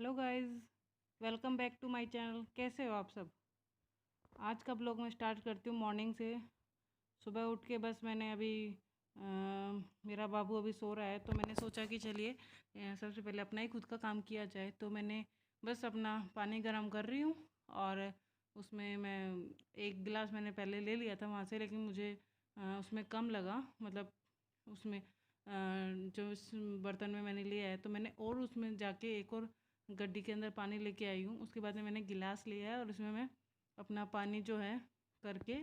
Hello guys, welcome back to my channel. कैसे हो आप सब। आज का ब्लॉग मैं स्टार्ट करती हूँ मॉर्निंग से। सुबह उठ के बस मैंने अभी अ, मेरा बाबू अभी सो रहा है तो मैंने सोचा कि चलिए सबसे पहले अपना ही खुद का काम किया जाए। तो मैंने बस अपना पानी गर्म कर रही हूँ और उसमें मैं एक गिलास मैंने पहले ले लिया था वहाँ से, लेकिन मुझे उसमें कम लगा। मतलब उसमें जो इस बर्तन में मैंने लिया है तो मैंने और उसमें जाके एक और गड्डी के अंदर पानी लेके आई हूँ। उसके बाद में मैंने गिलास लिया है और इसमें मैं अपना पानी जो है करके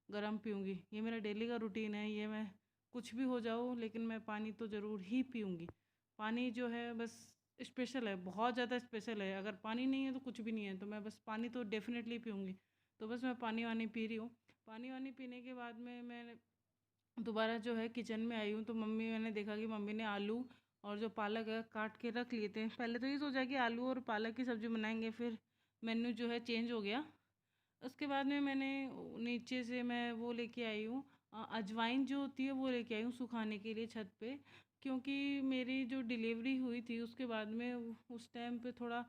गरम पीऊँगी। ये मेरा डेली का रूटीन है। ये मैं कुछ भी हो जाओ लेकिन मैं पानी तो ज़रूर ही पीऊँगी। पानी जो है बस स्पेशल है, बहुत ज़्यादा स्पेशल है। अगर पानी नहीं है तो कुछ भी नहीं है, तो मैं बस पानी तो डेफिनेटली पीऊँगी। तो बस मैं पानी वानी पी रही हूँ। पानी वानी पीने के बाद में मैं दोबारा जो है किचन में आई हूँ तो मैंने देखा कि मम्मी ने आलू और जो पालक है काट के रख लिए थे। पहले तो ये सोचा कि आलू और पालक की सब्ज़ी बनाएंगे, फिर मेन्यू जो है चेंज हो गया। उसके बाद में मैंने नीचे से मैं वो लेके आई हूँ अजवाइन जो होती है वो लेके आई हूँ सुखाने के लिए छत पे। क्योंकि मेरी जो डिलीवरी हुई थी उसके बाद में उस टाइम पे थोड़ा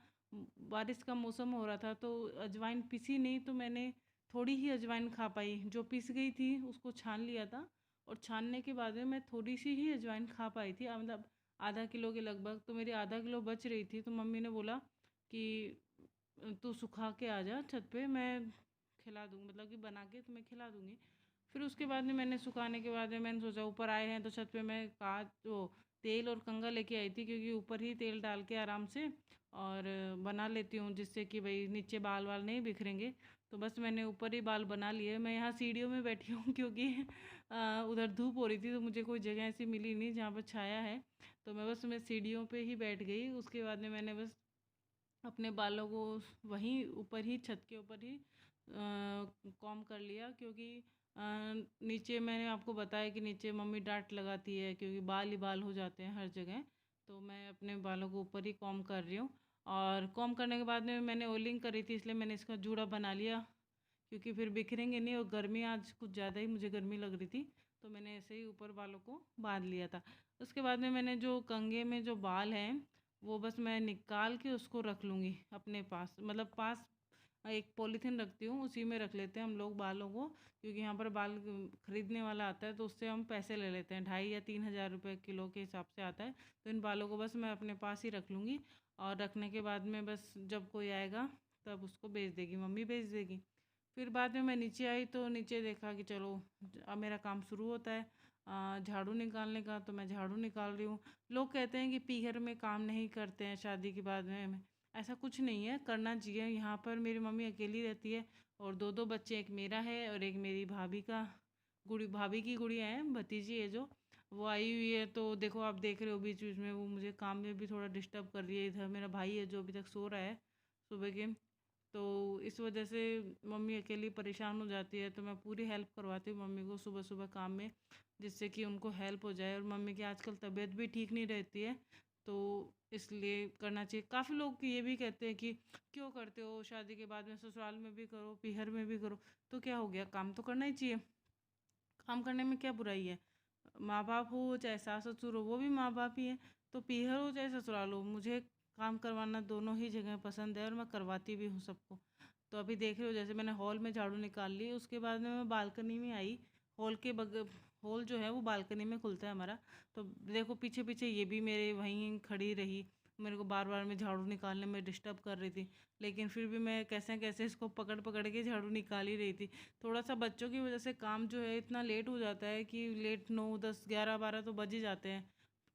बारिश का मौसम हो रहा था तो अजवाइन पिसी नहीं, तो मैंने थोड़ी ही अजवाइन खा पाई। जो पिस गई थी उसको छान लिया था और छानने के बाद में मैं थोड़ी सी ही अजवाइन खा पाई थी, मतलब आधा किलो के लगभग। तो मेरी आधा किलो बच रही थी तो मम्मी ने बोला कि तू सुखा के आ जा छत पे, मैं खिला दूँगी, मतलब कि बना के तुम्हें खिला दूँगी। फिर उसके बाद में मैंने सुखाने के बाद में मैंने सोचा ऊपर आए हैं तो छत पे मैं काज वो तेल और कंघा लेके आई थी, क्योंकि ऊपर ही तेल डाल के आराम से और बना लेती हूँ, जिससे कि भाई नीचे बाल वाल नहीं बिखरेंगे। तो बस मैंने ऊपर ही बाल बना लिए। मैं यहाँ सीढ़ियों में बैठी हूँ क्योंकि उधर धूप हो रही थी तो मुझे कोई जगह ऐसी मिली नहीं जहाँ पर छाया है। तो मैं सीढ़ियों पे ही बैठ गई। उसके बाद में मैंने बस अपने बालों को वहीं ऊपर ही छत के ऊपर ही कॉम कर लिया, क्योंकि नीचे मैंने आपको बताया कि नीचे मम्मी डांट लगाती है क्योंकि बाल ही बाल हो जाते हैं हर जगह। तो मैं अपने बालों को ऊपर ही कॉम कर रही हूँ। और कॉम करने के बाद में मैंने ऑयलिंग करी थी, इसलिए मैंने इसका जूड़ा बना लिया क्योंकि फिर बिखरेंगे नहीं। और गर्मी आज कुछ ज़्यादा ही मुझे गर्मी लग रही थी तो मैंने ऐसे ही ऊपर बालों को बांध लिया था। उसके बाद में मैंने जो कंघे में जो बाल हैं वो बस मैं निकाल के उसको रख लूँगी अपने पास, मतलब पास एक पॉलीथीन रखती हूँ, उसी में रख लेते हैं हम लोग बालों को। क्योंकि यहाँ पर बाल खरीदने वाला आता है तो उससे हम पैसे ले लेते हैं, 2,500 या 3,000 रुपये किलो के हिसाब से आता है। तो इन बालों को बस मैं अपने पास ही रख लूँगी और रखने के बाद में बस जब कोई आएगा तब उसको भेज देगी, मम्मी भेज देगी। फिर बाद में मैं नीचे आई तो नीचे देखा कि चलो अब मेरा काम शुरू होता है झाड़ू निकालने का। तो मैं झाड़ू निकाल रही हूँ। लोग कहते हैं कि पीहर में काम नहीं करते हैं शादी के बाद में, ऐसा कुछ नहीं है, करना चाहिए। यहाँ पर मेरी मम्मी अकेली रहती है और दो दो बच्चे, एक मेरा है और एक मेरी भाभी की गुड़िया है, भतीजी है जो, वो आई हुई है। तो देखो आप देख रहे हो बीच बीच में वो मुझे काम में भी थोड़ा डिस्टर्ब कर रही है। इधर मेरा भाई है जो अभी तक सो रहा है सुबह के। तो इस वजह से मम्मी अकेली परेशान हो जाती है, तो मैं पूरी हेल्प करवाती हूँ मम्मी को सुबह सुबह काम में, जिससे कि उनको हेल्प हो जाए। और मम्मी की आजकल तबीयत भी ठीक नहीं रहती है तो इसलिए करना चाहिए। काफ़ी लोग ये भी कहते हैं कि क्यों करते हो, शादी के बाद में ससुराल में भी करो पीहर में भी करो, तो क्या हो गया, काम तो करना ही चाहिए। काम करने में क्या बुराई है। माँ बाप हो चाहे सास ससुर हो वो भी माँ बाप ही हैं। तो पीहर हो चाहे ससुराल हो, मुझे काम करवाना दोनों ही जगह पसंद है और मैं करवाती भी हूँ सबको। तो अभी देख रहे हो जैसे मैंने हॉल में झाड़ू निकाल ली, उसके बाद में मैं बालकनी में आई। हॉल के बग हॉल जो है वो बालकनी में खुलता है हमारा। तो देखो पीछे पीछे ये भी मेरे वहीं खड़ी रही, मेरे को बार बार में झाड़ू निकालने में डिस्टर्ब कर रही थी। लेकिन फिर भी मैं कैसे कैसे इसको पकड़ पकड़ के झाड़ू निकाल ही रही थी। थोड़ा सा बच्चों की वजह से काम जो है इतना लेट हो जाता है कि लेट 9 10 11 12 तो बज ही जाते हैं।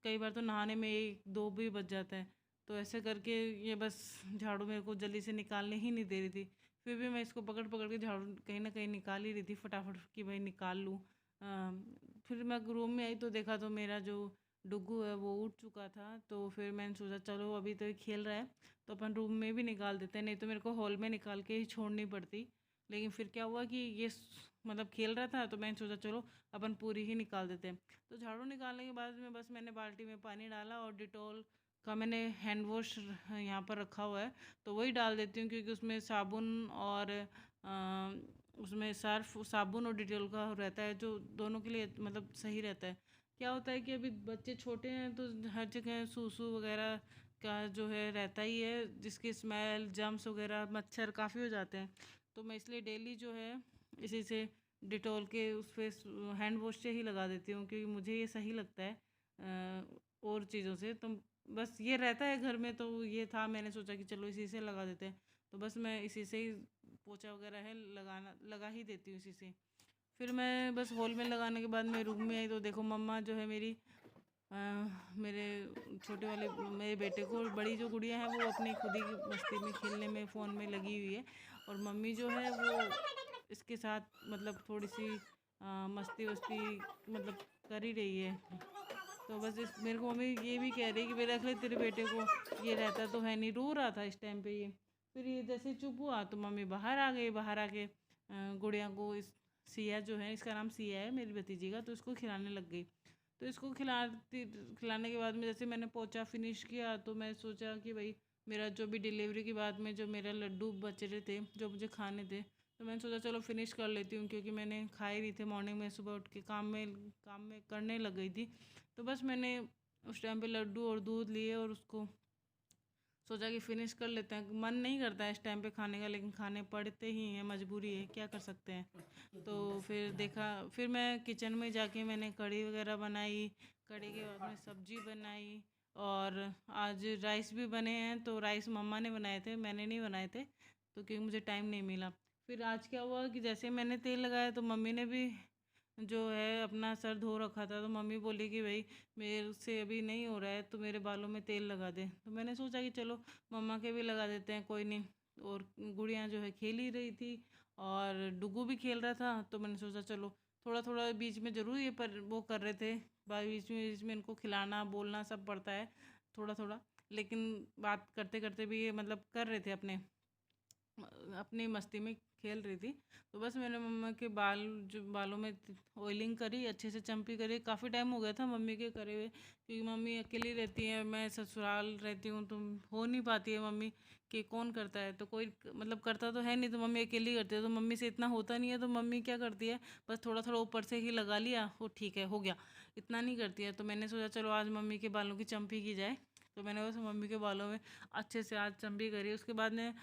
कई बार तो नहाने में 1 2 भी बज जाता है। तो ऐसे करके ये बस झाड़ू मेरे को जल्दी से निकालने ही नहीं दे रही थी। फिर भी मैं इसको पकड़ पकड़ के झाड़ू कहीं ना कहीं निकाल ही रही थी फटाफट कि भाई निकाल लूँ। फिर मैं रूम में आई तो देखा तो मेरा जो डुग्गू है वो उठ चुका था। तो फिर मैंने सोचा चलो अभी तो ये खेल रहा है तो अपन रूम में भी निकाल देते हैं, नहीं तो मेरे को हॉल में निकाल के ही छोड़नी पड़ती। लेकिन फिर क्या हुआ कि ये मतलब खेल रहा था तो मैंने सोचा चलो अपन पूरी ही निकाल देते हैं। तो झाड़ू निकालने के बाद में बस मैंने बाल्टी में पानी डाला और डिटॉल का मैंने हैंड वॉश यहाँ पर रखा हुआ है तो वही डाल देती हूँ, क्योंकि उसमें साबुन और उसमें सर्फ साबुन और डिटॉल का रहता है जो दोनों के लिए मतलब सही रहता है। क्या होता है कि अभी बच्चे छोटे हैं तो हर जगह सूसू वगैरह का जो है रहता ही है, जिसकी स्मेल, जम्स वगैरह, मच्छर काफ़ी हो जाते हैं। तो मैं इसलिए डेली जो है इसी से डिटॉल के उस फेस हैंड वॉश से ही लगा देती हूँ, क्योंकि मुझे ये सही लगता है और चीज़ों से। तो बस ये रहता है घर में, तो ये था, मैंने सोचा कि चलो इसी से लगा देते हैं। तो बस मैं इसी से ही पोछा वगैरह है लगा ही देती हूँ इसी से। फिर मैं बस हॉल में लगाने के बाद मैं रूम में आई तो देखो मम्मा जो है मेरी अ, मेरे छोटे वाले मेरे बेटे को, बड़ी जो गुड़िया है वो अपनी खुद ही मस्ती में खेलने में फ़ोन में लगी हुई है, और मम्मी जो है वो इसके साथ मतलब थोड़ी सी मस्ती वस्ती मतलब कर ही रही है। तो बस इस मेरे को मम्मी ये भी कह रही कि मेरे रख ले तेरे बेटे को, ये रहता तो है नहीं, रो रहा था इस टाइम पे ये। फिर ये जैसे चुप हुआ तो मम्मी बाहर आ गई, बाहर आके गुड़िया को, इस सिया जो है, इसका नाम सिया है मेरी भतीजी का, तो इसको खिलाने लग गई। तो इसको खिलाने के बाद में जैसे मैंने पोछा फिनिश किया, तो मैं सोचा कि भाई मेरा जो भी डिलीवरी के बाद में जो मेरा लड्डू बच रहे थे जो मुझे खाने थे, तो मैंने सोचा चलो फिनिश कर लेती हूँ, क्योंकि मैंने खाए नहीं थे मॉर्निंग में, सुबह उठ के काम में करने लग गई थी। तो बस मैंने उस टाइम पे लड्डू और दूध लिए और उसको सोचा कि फ़िनिश कर लेते हैं। मन नहीं करता है इस टाइम पे खाने का, लेकिन खाने पड़ते ही हैं, मजबूरी है, क्या कर सकते हैं। तो फिर देखा, फिर मैं किचन में जाके मैंने कढ़ी वगैरह बनाई, कढ़ी के बाद में सब्जी बनाई, और आज राइस भी बने हैं। तो राइस मम्मा ने बनाए थे, मैंने नहीं बनाए थे, तो क्योंकि मुझे टाइम नहीं मिला। फिर आज क्या हुआ कि जैसे मैंने तेल लगाया तो मम्मी ने भी जो है अपना सर धो रखा था, तो मम्मी बोली कि भाई मेरे से अभी नहीं हो रहा है तो मेरे बालों में तेल लगा दे। तो मैंने सोचा कि चलो मम्मा के भी लगा देते हैं, कोई नहीं। और गुड़िया जो है खेल ही रही थी और डुगू भी खेल रहा था, तो मैंने सोचा चलो थोड़ा थोड़ा बीच में ज़रूर ये पर वो कर रहे थे, बीच में इनको खिलाना बोलना सब पड़ता है थोड़ा थोड़ा, लेकिन बात करते करते भी ये मतलब कर रहे थे अपने अपनी मस्ती में खेल रही थी। तो बस मैंने मम्मा के बालों में ऑयलिंग करी, अच्छे से चम्पी करी। काफ़ी टाइम हो गया था मम्मी के करे हुए, क्योंकि मम्मी अकेली रहती है, मैं ससुराल रहती हूँ, तो हो नहीं पाती है मम्मी कि कौन करता है, तो कोई मतलब करता तो है नहीं, तो मम्मी अकेली करती है, तो मम्मी से इतना होता नहीं है, तो मम्मी क्या करती है बस थोड़ा थोड़ा ऊपर से ही लगा लिया, वो ठीक है हो गया, इतना नहीं करती है। तो मैंने सोचा चलो आज मम्मी के बालों की चम्पी की जाए। तो मैंने बस मम्मी के बालों में अच्छे से आज चम्पी करी। उसके बाद में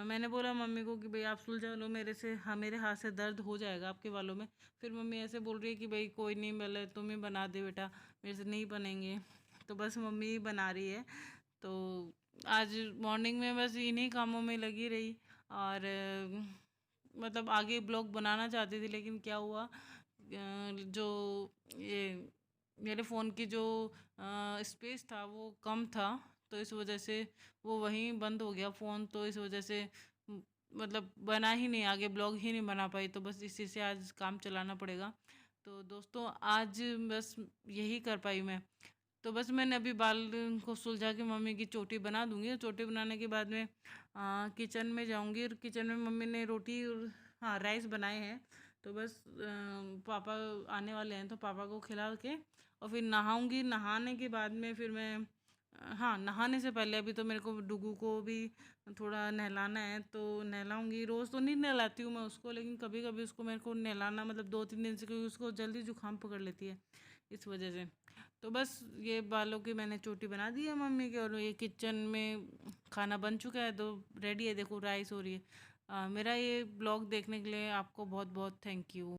मैंने बोला मम्मी को कि भाई आप सुलझा लो मेरे से, हाँ मेरे हाथ से दर्द हो जाएगा आपके बालों में। फिर मम्मी ऐसे बोल रही है कि भाई कोई नहीं, बोले तुम ही बना दे बेटा, मेरे से नहीं बनेंगे। तो बस मम्मी ही बना रही है। तो आज मॉर्निंग में बस इन्हीं कामों में लगी रही, और मतलब आगे ब्लॉग बनाना चाहती थी, लेकिन क्या हुआ जो ये मेरे फ़ोन की जो स्पेस था वो कम था, तो इस वजह से वो वहीं बंद हो गया फ़ोन। तो इस वजह से मतलब बना ही नहीं, आगे ब्लॉग ही नहीं बना पाई, तो बस इसी से आज काम चलाना पड़ेगा। तो दोस्तों आज बस यही कर पाई मैं। तो बस मैंने अभी बाल को सुलझा के मम्मी की चोटी बना दूंगी, चोटी बनाने के बाद में किचन में जाऊंगी, और किचन में मम्मी ने रोटी और हाँ राइस बनाए हैं। तो बस पापा आने वाले हैं, तो पापा को खिला के और फिर नहाऊंगी। नहाने के बाद में फिर मैं हाँ नहाने से पहले अभी तो मेरे को डुगू को भी थोड़ा नहलाना है, तो नहलाऊंगी। रोज़ तो नहीं नहलाती हूँ मैं उसको, लेकिन कभी कभी उसको मेरे को नहलाना मतलब 2-3 दिन से, क्योंकि उसको जल्दी जुकाम पकड़ लेती है इस वजह से। तो बस ये बालों की मैंने चोटी बना दी है मम्मी के, और ये किचन में खाना बन चुका है, तो रेडी है, देखो राइस हो रही है। मेरा ये ब्लॉग देखने के लिए आपको बहुत बहुत थैंक यू।